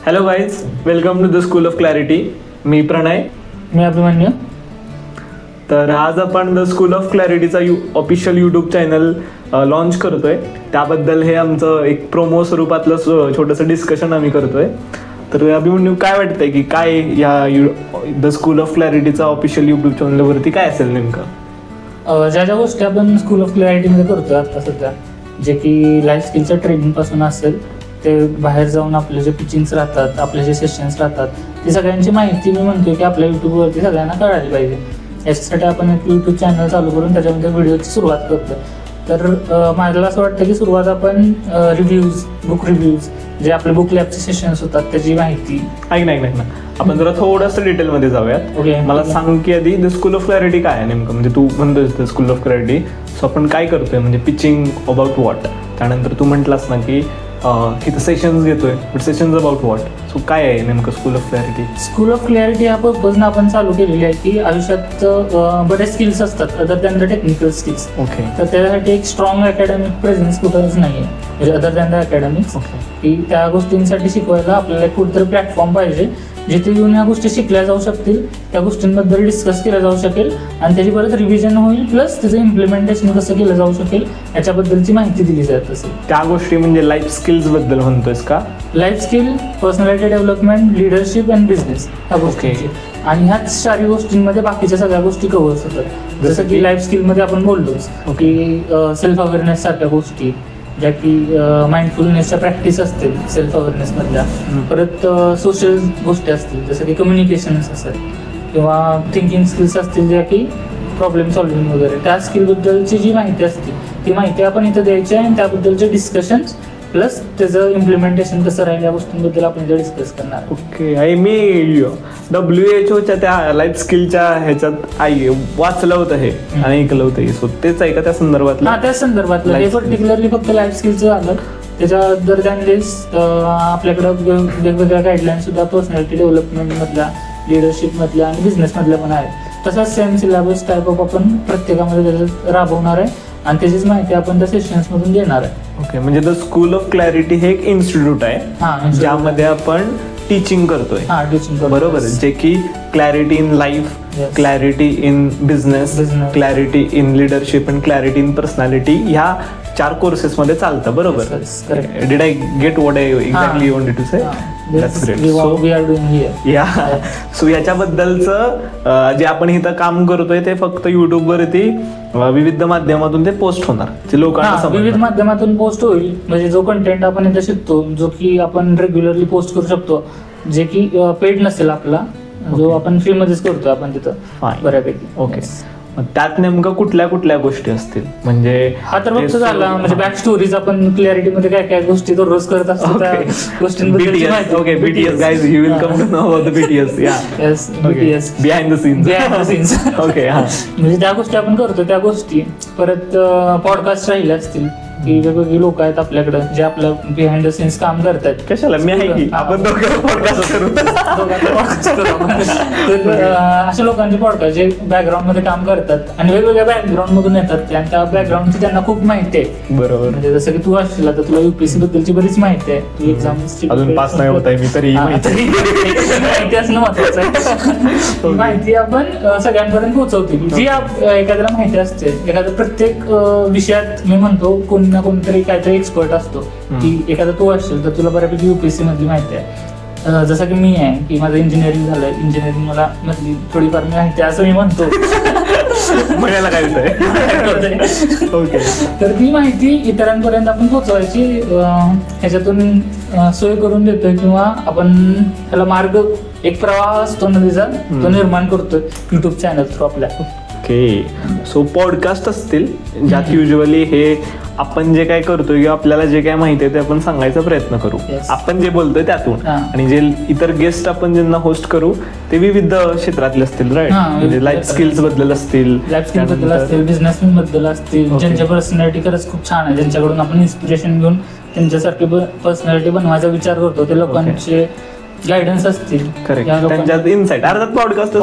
Hello guys, welcome to the school of clarity. मी प्रणय. मी अभिमन्यू. तर आज आपण द स्कूल ऑफ क्लॅरिटीचा ऑफिशियल यूट्यूब चॅनल लॉन्च करतोय. त्याबद्दल हे आमचं एक प्रोमो स्वरूपातलं छोटंसं डिस्कशन आम्ही करतोय. तर अभिमन्यू, काय वाटतंय की काय या द स्कूल ऑफ क्लॅरिटीचा ऑफिशियल यूट्यूब चॅनलवरती काय असेल नेमकं? ज्या ज्या गोष्टी आपण स्कूल ऑफ क्लॅरिटीमध्ये करतोय आता सध्या, जे की लाईफ स्किलच्या ट्रेनिंग पासून असेल ते बाहेर जाऊन आपले जे पिचिंग्स राहतात, आपले जे सेशन्स राहतात, ती सगळ्यांची माहिती मी म्हणतोय की आपल्या यूट्यूबवरती सगळ्यांना कळाली पाहिजे. याच्यासाठी आपण एक यूट्यूब चॅनल चालू करून त्याच्यामध्ये व्हिडिओची सुरुवात करतोय. तर मला असं वाटतं की सुरुवात आपण रिव्ह्यूज, बुक रिव्ह्यूज, जे आपले बुक लॅबचे सेशन्स होतात त्याची माहिती. नाही आपण जरा थोडंसं डिटेलमध्ये जाऊयात. मला सांग की आधी द स्कूल ऑफ क्लॅरिटी काय आहे नेमकं. म्हणजे तू म्हणतोय the school of clarity, so आपण काय करतोय, म्हणजे पिचिंग अबाउट व्हॉट. त्यानंतर तू म्हटलास ना की इथं सेशन्स घेतोय, but sessions about what. So काय आहे नेमकं school of clarity? School of clarity ह्या पर्पजनं आपण चालू केलेली आहे की आयुष्यात बरेच स्किल्स असतात other than the technical skills. Okay. तर त्यासाठी एक स्ट्रॉंग अकॅडमिक प्रेझेन्स कुठंच नाही आहे, म्हणजे अदर दॅन द अकॅडमिक्स. की त्या गोष्टींसाठी शिकवायला आपल्याला कुठेतरी प्लॅटफॉर्म पाहिजे जिथे येऊन ह्या गोष्टी शिकल्या जाऊ शकतील, त्या गोष्टींबद्दल डिस्कस केलं जाऊ शकेल आणि त्याची परत रिव्हिजन होईल, प्लस त्याचं इम्प्लिमेंटेशन कसं केलं जाऊ शकेल याच्याबद्दलची माहिती दिली जात असेल. त्या गोष्टी म्हणजे लाईफ स्किल्स बद्दल म्हणतोयस का? Life skill, personality development, leadership and business ह्या गोष्टी. आणि ह्याच चारही गोष्टींमध्ये बाकीच्या सगळ्या गोष्टी कव्हर्स होतात. जसं की लाईफ स्किलमध्ये आपण बोललोच की सेल्फ अवेअरनेस सारख्या गोष्टी, ज्या की माइंडफुलनेसच्या प्रॅक्टिस असतील सेल्फ अवेअरनेसमधल्या. परत सोशल गोष्टी असतील जसं की कम्युनिकेशन्स असेल किंवा थिंकिंग स्किल्स असतील, ज्या की प्रॉब्लेम सॉल्व्हिंग वगैरे. त्या स्किलबद्दलची जी माहिती असते ती माहिती आपण इथं द्यायची आहे आणि त्याबद्दलचे डिस्कशन्स प्लस त्याचं इम्प्लिमेंटेशन कसं राहील या गोष्टींबद्दल आपण इथं डिस्कस करणार. ओके. आणि मी WHO त्या लाईफ स्किलच्या ह्याच्यात वाचलं होतं हे आणि ऐकलं होतं हे. सो तेच आहे का त्या संदर्भातलं? हां, त्याच संदर्भातलं. हे पर्टिक्युलरली फक्त लाईफ स्किलचं झालं. त्याच्या अदर दॅन दिस आपल्याकडं वेगवेगळ्या गाईडलाईन्स सुद्धा पर्सनॅलिटी डेव्हलपमेंटमधल्या, लिडरशिपमधल्या आणि बिझनेसमधल्या पण आहेत. तसाच सेम सिलेबस टाईप ऑफ आपण प्रत्येकामध्ये त्याच्यात राबवणार आहे आणि त्याचीच माहिती आपण त्या सेशन्समधून देणार आहे. ओके. म्हणजे द स्कूल ऑफ क्लॅरिटी हे एक इन्स्टिट्यूट आहे ज्यामध्ये आपण टीचिंग करतोय. बरोबर. जे की clarity in life, clarity in business, clarity in leadership and clarity in personality ह्या 4 कोर्सेस मध्ये चालतं. बरोबर. Did I get what I exactly you wanted to say? That's great. So याच्याबद्दलचं जे आपण इथं काम करतोय ते फक्त युट्यूब वरती विविध माध्यमातून ते पोस्ट होणार, जे लोकांना विविध माध्यमातून पोस्ट होईल. म्हणजे जो कंटेंट आपण इथं शिकतो, जो की आपण रेग्युलरली पोस्ट करू शकतो, जे की पेड नसेल आपला, जो आपण फ्री मध्येच करतोय आपण तिथं बऱ्यापैकी. ओके. त्यात नेमकं कुठल्या कुठल्या गोष्टी असतील? म्हणजे हा तर फक्त झाला म्हणजे बॅक स्टोरीज आपण क्लॅरिटीमध्ये काय काय गोष्टी दररोज करत असतो त्या गोष्टींबद्दल. Okay. BTS guys, you will come to know about the BTS. Yes, BTS behind the scenes. Okay. म्हणजे त्या गोष्टी आपण करतो त्या गोष्टी. परत पॉडकास्ट राहिले असतील की वेगवेगळी लोक आहेत आपल्याकडे जे आपलं बिहाइंड द सीन्स काम करतात. कशाला? मी आहे की आपण पॉडकास्ट करू. अशा लोकांचे पॉडकास्ट जे बॅकग्राऊंड मध्ये काम करतात आणि वेगवेगळ्या बॅकग्राऊंड मधून येतात आणि त्या बॅकग्राऊंडची त्यांना खूप माहिती आहे. बरोबर. म्हणजे जसं की तू असशील तर तुला UPSC बद्दलची बरीच माहिती आहे. तू एक्झाम्सची अजून पास नाही होत आहे मी, तरी माहिती असणं महत्वाचं आहे. माहिती आपण सगळ्यांपर्यंत पोहोचवते जी एखाद्याला माहिती असते. एखाद्या प्रत्येक विषयात मी म्हणतो कोणी ना कोणतरी काहीतरी एक्सपर्ट असतो. की एखादा तू असेल तर तुला बऱ्यापैकी UPSC मधली माहिती आहे. जसं की मी आहे की माझं इंजिनिअरिंग झालंय, इंजिनिअरिंग मला मधली थोडीफार माहिती आहे असं मी म्हणतो. म्हणायला काय होतंय. ओके. तर ती माहिती इतरांपर्यंत आपण पोहोचवायची ह्याच्यातून सोय करून देतोय किंवा आपण त्याला मार्ग, एक प्रवाह असतो नदीचा, तो निर्माण करतोय युट्यूब चॅनल थ्रू आपल्या. ओके. सो पॉडकास्ट असतील ज्यात युजली हे आपण जे काय करतोय किंवा आपल्याला जे काय माहिती आहे ते आपण सांगायचा प्रयत्न करू. आपण जे बोलतोय त्यातून. आणि जे इतर गेस्ट आपण ज्यांना होस्ट करू ते विविध क्षेत्रातले असतील. राईट. म्हणजे लाईफ स्किल्स बद्दल असतील, बिझनेस बद्दल असतील, ज्यांच्या पर्सनॅलिटी खरंच खूप छान आहे, ज्यांच्याकडून आपण इन्स्पिरेशन घेऊन त्यांच्यासारखी पर्सनॅलिटी बनवायचा विचार करतो, ते लोकांचे गायडन्स असतील. करेक्ट, त्यांच्यात इन्साइट अर्थात पॉडकास्ट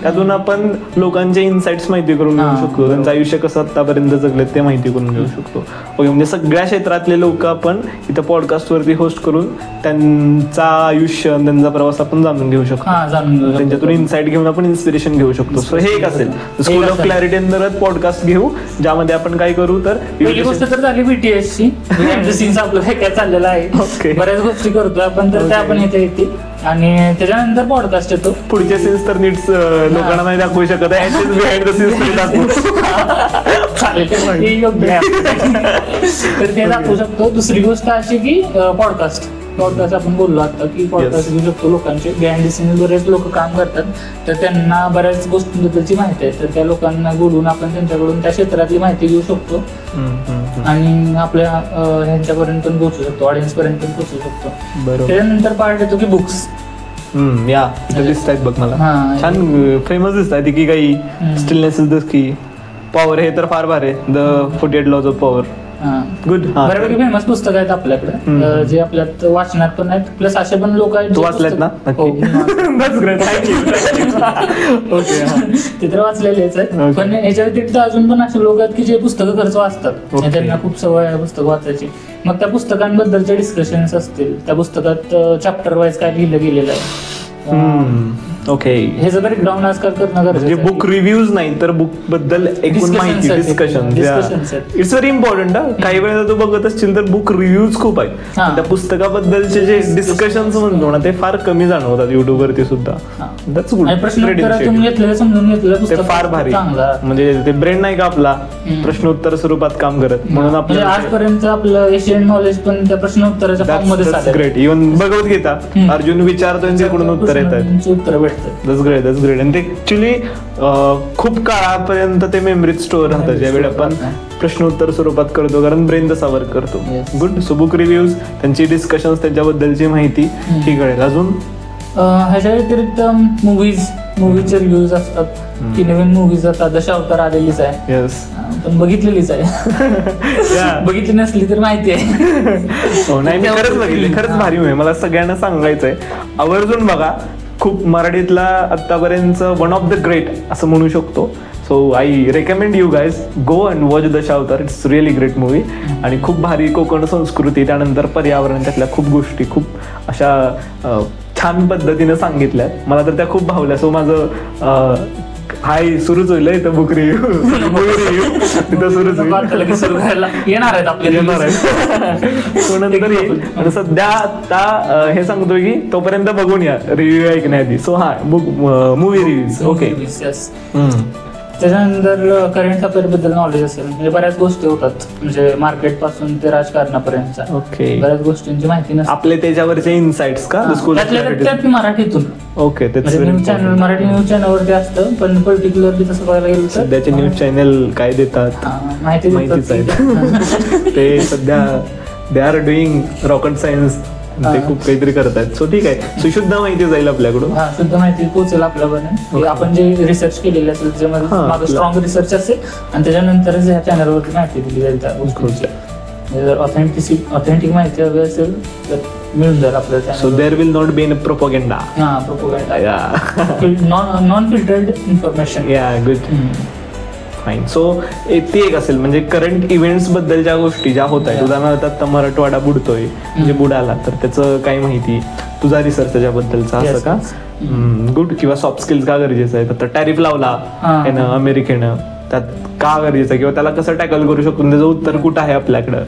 त्यातून आपण लोकांचे इन्साइट्स माहिती करून घेऊ शकतो, त्यांचं आयुष्य कसं आतापर्यंत जगले ते माहिती करून घेऊ शकतो. ओके, म्हणजे सगळ्या क्षेत्रातले लोक आपण इथं पॉडकास्टवरती होस्ट करून त्यांचा आयुष्य त्यांचा प्रवास आपण जाणून घेऊ शकतो, त्यांच्यातून इन्साइट घेऊन आपण इन्स्पिरेशन घेऊ शकतो. सो हे एक असेल स्कूल ऑफ क्लॅरिटी अंतर्गत पॉडकास्ट घेऊ, ज्यामध्ये आपण काय करू तर पहिली गोष्ट तर झाली बीटीएसची, आपलं काय चाललेलं आहे, बऱ्याच गोष्टी करतोय आपण, तर त्या आपण इथे येतील. आणि त्याच्यानंतर पॉडकास्ट येतो. पुढचे सीन्स तर नीट लोकांना नाही दाखवू शकत, बिहाइंड द सीन्स दाखवू तर ते दाखवू शकतो. दुसरी गोष्ट अशी की पॉडकास्ट आपण बोललो आता की पॉडकास्ट घेऊ शकतो. लोकांचे बिहाइंड द सीन्स बरेच लोक काम करतात, तर त्यांना बऱ्याच गोष्टींबद्दलची माहिती आहे, तर त्या लोकांना बोलून आपण त्यांच्याकडून त्या क्षेत्रातली माहिती घेऊ शकतो आणि आपल्या ह्यांच्यापर्यंत पण पोहोचू शकतो, ऑडियन्स पर्यंत पण पोहोचू शकतो. त्याच्यानंतर पार्ट येतो की बुक्स. या इथे दिसत आहेत बघ मला, छान फेमस दिसत आहेत की काही stillness is the key power, हे तर फार भारी आहे, the 48 laws of power. Good, बऱ्यापैकी फेमस पुस्तक आहेत आपल्याकडे, जे आपल्यात वाचनात पण आहेत, प्लस असे पण लोक आहेत. तू वाचलेत ना? ते तर वाचलेलेच आहेत, पण याच्या व्यतिरिक्त अजून पण असे लोक आहेत की जे पुस्तकं खर्च वाचतात, त्यांना खूप सवय आहे पुस्तक वाचायची. मग त्या पुस्तकांबद्दलचे डिस्कशन्स असतील, त्या पुस्तकात चॅप्टर वाईज काय लिहिलं गेलेलं आहे, ओके, हे जर ब्रेकडाऊन आजकाल करणं गरजेचं आहे. बुक रिव्ह्यूज नाही तर बुक बद्दल एकूण माहिती, डिस्कशन. It's very important. काही वेळेला तू बघत असशील तर बुक रिव्ह्यूज खूप आहेत, त्या पुस्तकाबद्दलचे जे डिस्कशन्स म्हणतो ना ते फार कमी जाणवतात युट्यूब वरती सुद्धा. That's good. ते फार भारी, म्हणजे ते ब्रेन नाही का आपला प्रश्नोत्तर स्वरूपात काम करत, म्हणून आपल्याला आजपर्यंत आपलं एशियन नॉलेज पण त्या प्रश्नोत्तराच्या फॉर्म मध्ये ग्रेट. इव्हन भगवद्गीता अर्जुन विचारतोय तिकडून उत्तर येतात, उत्तर भेटतं. That's great. आणि ते ऍक्च्युली खूप काळापर्यंत ते मेमरीत स्टोअर राहतात ज्यावेळी आपण प्रश्नोत्तर स्वरूपात करतो, कारण ब्रेन तसा वर्क करतो. गुड. सो बुक रिव्ह्यूज, त्यांची डिस्कशन्स, त्यांच्याबद्दलची माहिती ही कळेल. अजून ह्याच्या व्यतिरिक्त मूवीचे रिव्ह्यूज असतात की नवीन मूवीज आता दशावतार आलेलीच आहे, पण बघितलेलीच आहे, बघितली नसली तर माहिती आहे. नाही, मी खरंच बघितली, खरंच भारी आहे. मला सगळ्यांना सांगायचंय आवर्जून बघा. खूप मराठीतला आतापर्यंत वन ऑफ द ग्रेट असं म्हणू शकतो. So I recommend you guys go and watch Dashavatar. It's really great movie. आणि खूप भारी कोकण संस्कृती, त्यानंतर पर्यावरण, त्यातल्या खूप गोष्टी खूप अशा छान पद्धतीने सांगितल्यात. मला तर त्या खूप भावल्या. सो माझं हाय सुरूच होईल इथं बुक रिव्ह्यू, तिथं सुरूच होईल, येणार आहे. सध्या आता हे सांगतोय की तोपर्यंत बघून या रिव्ह्यू ऐकण्याआधी. सो हा बुक मूवी रिव्ह्यूज. ओके. त्याच्यानंतर करंट अफेअर बद्दल नॉलेज असेल, म्हणजे बऱ्याच गोष्टी होतात, म्हणजे मार्केट पासून ते राजकारणापर्यंत. ओके. बऱ्याच गोष्टींची माहिती नसते. आपले त्याच्यावरचे इन्साइट्स का त्यात मराठीतून. Okay. News channel, Marathi news चॅनलवरती असतं, पण पर्टिक्युलरली तसं बघायला गेलं तर सध्याचे न्यूज चॅनल काय देतात माहितीच आहे. ते सध्या they are doing rocket science, ते खूप काहीतरी करतात. सो ठीक आहे, सुशुद्ध माहिती जाईल आपल्याकडून, शुद्ध माहिती पोहोचेल आपल्यापर्यंत. आपण जे रिसर्च केलेले असेल त्याच्यामध्ये माझं स्ट्रॉंग रिसर्च असेल, आणि त्याच्यानंतरच ह्या चॅनलवरती माहिती दिली जाईल त्या गोष्टीची. जर ऑथेंटिक माहिती हवी असेल तर मिळून जाईल आपल्याला. So there will not be an propaganda. Non filtered information. Good, fine. So ती एक असेल, म्हणजे करंट इव्हेंट्स बद्दल ज्या गोष्टी ज्या होत आहेत. उदाहरणार्थ आता मराठवाडा बुडतोय, म्हणजे बुडाला, तर त्याचं काय माहिती, तुझा रिसर्च त्याच्याबद्दलचा असं का. गुड. किंवा सॉफ्ट स्किल्स का गरजेचं आहे, आता टॅरिफ लावला अमेरिकेनं, त्यात का गरजेचं आहे, किंवा त्याला कसं टॅकल करू शकतो, त्याचं उत्तर कुठं आहे आपल्याकडं.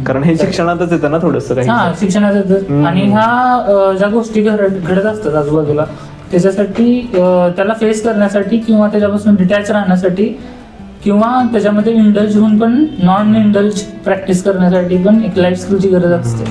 कारण हे शिक्षणातच येतं ना थोडंसं काही. शिक्षणात येतं. आणि ह्या ज्या गोष्टी घडत असतात आजूबाजूला, त्याच्यासाठी त्याला फेस करण्यासाठी किंवा त्याच्यापासून डिटॅच राहण्यासाठी किंवा त्याच्यामध्ये इंडल्ज होऊन पण नॉन इंडल्ज प्रॅक्टिस करण्यासाठी पण एक लाईफ स्किलची गरज असते.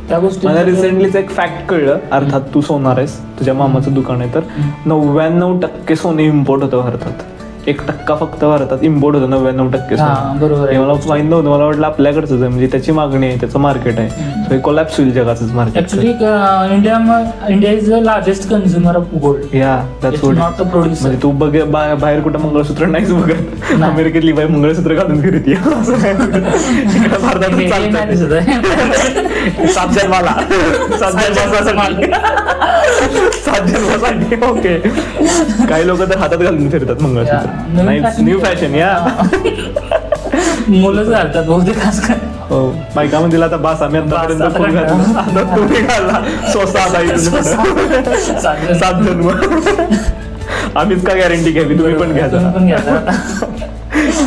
त्या गोष्टी मला रिसेंटलीच एक फॅक्ट कळलं. अर्थात तू सोनार आहेस, तुझ्या मामाचं दुकान आहे, तर 99% सोने इम्पोर्ट होतं भारतात. 1% फक्त भारतात इम्पोर्ट होतं, 99% बरोबर आहे. मला माहित नव्हतं, मला वाटलं आपल्याकडच आहे, म्हणजे त्याची मागणी आहे, त्याचं मार्केट आहे, सो हे कोलॅप्स होईल जगाचंच market. Actually India is the largest consumer of gold. That's what. Not the producer. म्हणजे तू बघ बाहेर कुठं मंगळसूत्र नाहीच बघत, अमेरिकेतली बाई मंगळसूत्र घालून फिरते, भारतात 7 जन्मासाठी. ओके, काही लोक तर हातात घालून फिरतात मंगळसूत्र. New fashion. मुलंच घालतात बहुतेक आजकाल. हो, बायकामध्ये आता बास आम्ही आतापर्यंत फुल घातला, आता तुम्ही घाला स्वस्त आता 7 जन्म. आम्हीच का गॅरंटी घ्यावी, तुम्ही पण घ्या.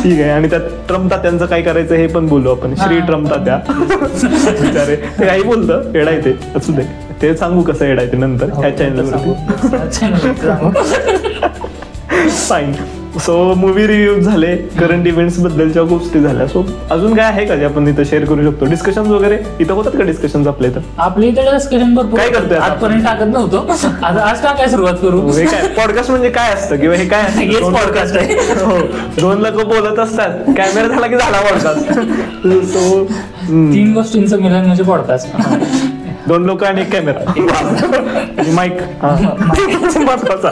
ठीक आहे. आणि त्यात ट्रम्प तात्यांचं काय करायचं हे पण बोलू आपण. श्री ट्रम्प तात्या विचारे ते काही बोलतं, येडा येते, असू दे, ते सांगू कसं येडा येते नंतर ह्या चॅनलवरती. फाईन. सो मूवी रिव्ह्यू झाले, करंट इव्हेंट्स बद्दलच्या गोष्टी झाल्या. सो अजून काय आहे का जे आपण इथं शेअर करू शकतो? डिस्कशन वगैरे इथं होतात का? डिस्कशन आपल्या इथं डिस्कशन भरपूर काय करतोय? आजपर्यंत टाकत नव्हतो, आज टाकाय सुरुवात करू. हे काय पॉडकास्ट म्हणजे काय असतं किंवा हे काय पॉडकास्ट आहे? हो, 2 लोक बोलत असतात, कॅमेरा झाला की झाला पॉडकास्ट. सो 3 गोष्टींचं मिलन म्हणजे पॉडकास्ट. 2 लोक आणि 1 कॅमेरा, माईक महत्वाचा.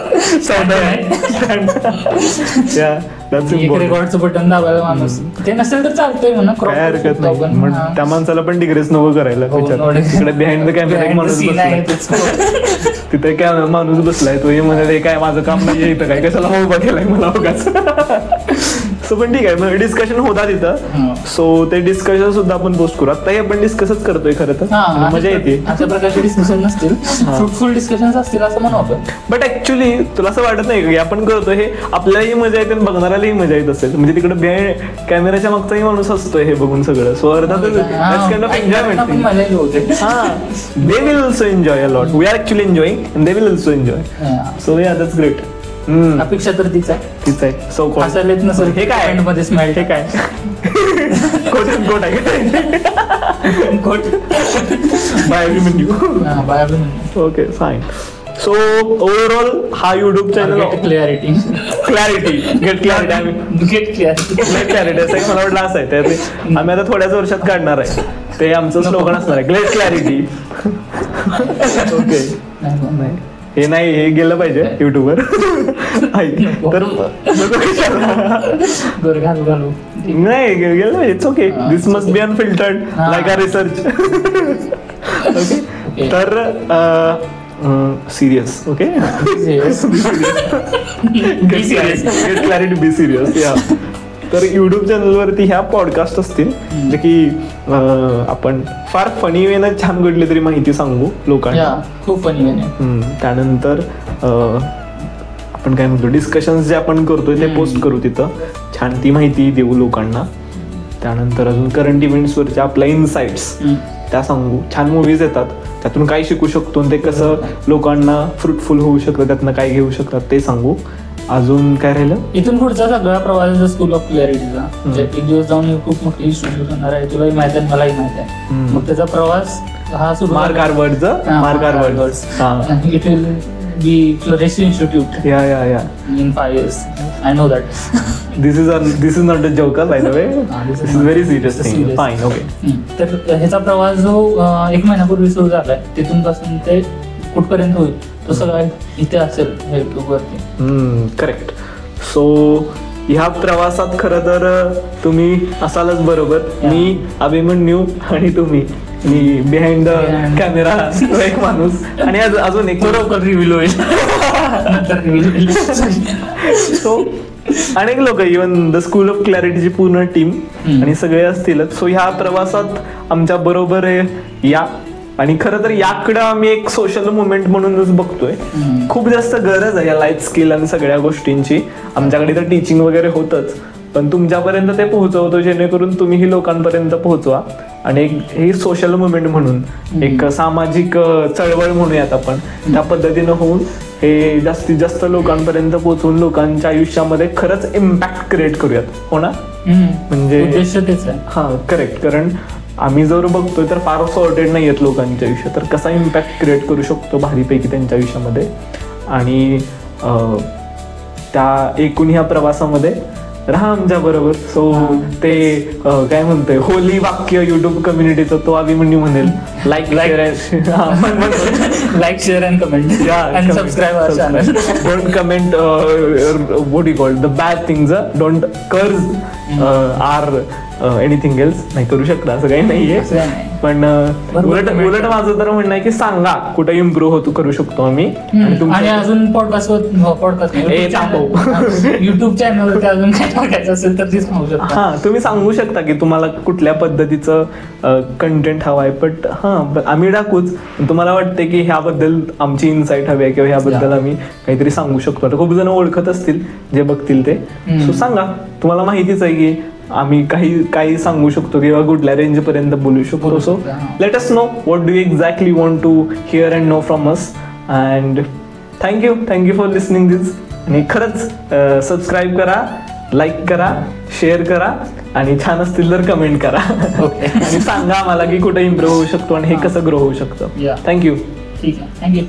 रेकॉर्डचं बटन दाबायला माणूस ते नसेल तर चालतंय म्हणा, काय हरकत नाही. मग त्या माणसाला पण डिग्रेस नको करायला. तिकडे बिहाइंड द कॅमेरा एक माणूस बसलाय, तिथे काय माणूस बसलाय, तो हे म्हणाले काय माझं काम नाही इथं, काय कशाला उभा केलाय मला उगाच. सो पण ठीक आहे, डिस्कशन होता तिथं. सो ते डिस्कशन सुद्धा आपण पोस्ट करू. आता हे आपण डिस्कसच करतोय खरं तर, मजा येते. अशा प्रकारचे डिस्कशन नसतील, फ्रुटफुल डिस्कशन्स असतील असं म्हणू आपण. बट ऍक्च्युली तुला असं वाटत नाही की आपण करतोय हे आपल्यालाही मजा येते आणि बघणाऱ्यालाही मजा येत असेल? म्हणजे तिकडे बिहाइंड कॅमेराच्या मागचाही माणूस असतोय हे बघून सगळं. सो अर्थातच enjoyment. They will also enjoy a lot. We are actually enjoying and they will also enjoy. So yeah that's great. अपेक्षा तर तीच आहे. सो हसायलेत नसेल. हे काय मध्ये स्माइल, हे काय कोट आहे quote by Abhimanyu. Okay, fine. So overall हा YouTube channel clarity get clarity असं मला वाटलं असं आहे. आम्ही आता थोड्याच वर्षात काढणार आहे, ते आमचं स्लोगन असणार आहे, गेट क्लॅरिटी. ओके, हे नाही, हे गेलं पाहिजे युट्यूबवर. तर नाही गेलं पाहिजे. It's okay, this must be unfiltered like a research. Okay, तर serious. Okay, get clarity, be serious. या तर युट्यूब चॅनलवरती ह्या पॉडकास्ट असतील जे की आपण फार फनी वेनं छान घडली तरी माहिती सांगू लोकांना. खूप फनी वेने. त्यानंतर आपण काय म्हणतो, डिस्कशन्स जे आपण करतोय ते पोस्ट करू तिथं, छान ती माहिती देऊ लोकांना. त्यानंतर अजून करंट इव्हेंट्सवरच्या आपल्या इन्साइट्स त्या सांगू. छान मूवीज येतात, त्यातून काय शिकू शकतो, ते कसं लोकांना फ्रुटफुल होऊ शकतं, त्यातनं काय घेऊ शकतात ते सांगू. अजून काय राहिलं? इथून पुढचा सगळा प्रवास स्कूल ऑफ क्लॅरिटीचा एक दिवस जाऊन खूप मोठी इन्स्टिट्यूट होणार आहे. तुलाही माहित आहे, मलाही माहित आहे. मग त्याचा प्रवास हा सुरू mark Harvard. It will be flourish institute in 5 years. I know that. This is not a joke, by the way. This is very serious thing. Fine, okay. तर ह्याचा प्रवास जो 1 महिन्यापूर्वी सुरू झालाय, तिथून पासून ते कुठपर्यंत होईल तो सगळा इथे असेल युट्यूब वरती. करेक्ट. सो ह्या प्रवासात खरं तर तुम्ही असालच बरोबर. मी अभिमन्यू आणि तुम्ही, मी बिहाइंड द कॅमेरा एक माणूस, आणि अजून एक बरोबर रिव्हील होईल. सो अनेक लोक, इव्हन द स्कूल ऑफ क्लॅरिटीची पूर्ण टीम आणि सगळे असतीलच. सो ह्या प्रवासात आमच्या बरोबर या. आणि खरं तर याकडं आम्ही एक सोशल मुवमेंट म्हणूनच बघतोय. खूप जास्त गरज आहे या लाईफ स्किल आणि सगळ्या गोष्टींची. आमच्याकडे तर टीचिंग वगैरे होतच, पण तुमच्यापर्यंत ते पोहोचवतो जेणेकरून तुम्हीही लोकांपर्यंत पोहोचवा. आणि हे सोशल मुवमेंट म्हणून एक सामाजिक चळवळ म्हणूयात आपण, त्या पद्धतीनं होऊन हे जास्तीत जास्त लोकांपर्यंत पोहोचून लोकांच्या आयुष्यामध्ये खरंच इम्पॅक्ट क्रिएट करूयात. हो ना? म्हणजे हा, करेक्ट. कारण आम्ही जर बघतोय तर फार सॉर्टेड नाही आहेत लोकांच्या आयुष्यात, तर कसा इम्पॅक्ट क्रिएट करू शकतो भारीपैकी त्यांच्या आयुष्यामध्ये. आणि त्या एकूण ह्या प्रवासामध्ये राहा आमच्या बरोबर. सो ते काय म्हणतोय होली वाक्य युट्यूब कम्युनिटीचं तो अभिमन्यू म्हणेल, like share and comment and subscribe our channel. Don't comment what you call the bad things, don't curse or anything else. नाही करू शकता असं काही नाहीये, पण उलट माझं तर म्हणणं आहे की सांगा कुठे इम्प्रूव्ह करू शकतो आम्ही. आणि अजून पॉडकास्ट युट्यूब चॅनल अजून काय टाकायचं असेल तर ते सांगू शकता. हा तुम्ही सांगू शकता की तुम्हाला कुठल्या पद्धतीचं कंटेंट हवं आहे, बट आम्ही टाकूच. तुम्हाला वाटते की ह्याबद्दल आमची इन्साईट हवी आहे किंवा ह्याबद्दल आम्ही काहीतरी सांगू शकतो. आता खूप जण ओळखत असतील जे बघतील ते, सो सांगा. तुम्हाला माहितीच आहे की आम्ही काही सांगू शकतो किंवा कुठल्या रेंज पर्यंत बोलू शकतो. So let us know what do exactly want to hear and know from us. And thank you for listening this. आणि खरंच सबस्क्राईब करा, लाईक करा, शेअर करा आणि छान असतील तर कमेंट करा. आणि सांगा आम्हाला की कुठे इम्प्रूव्ह होऊ शकतो आणि हे कसं ग्रो होऊ शकतं. थँक्यू. ठीक आहे, थँक्यू.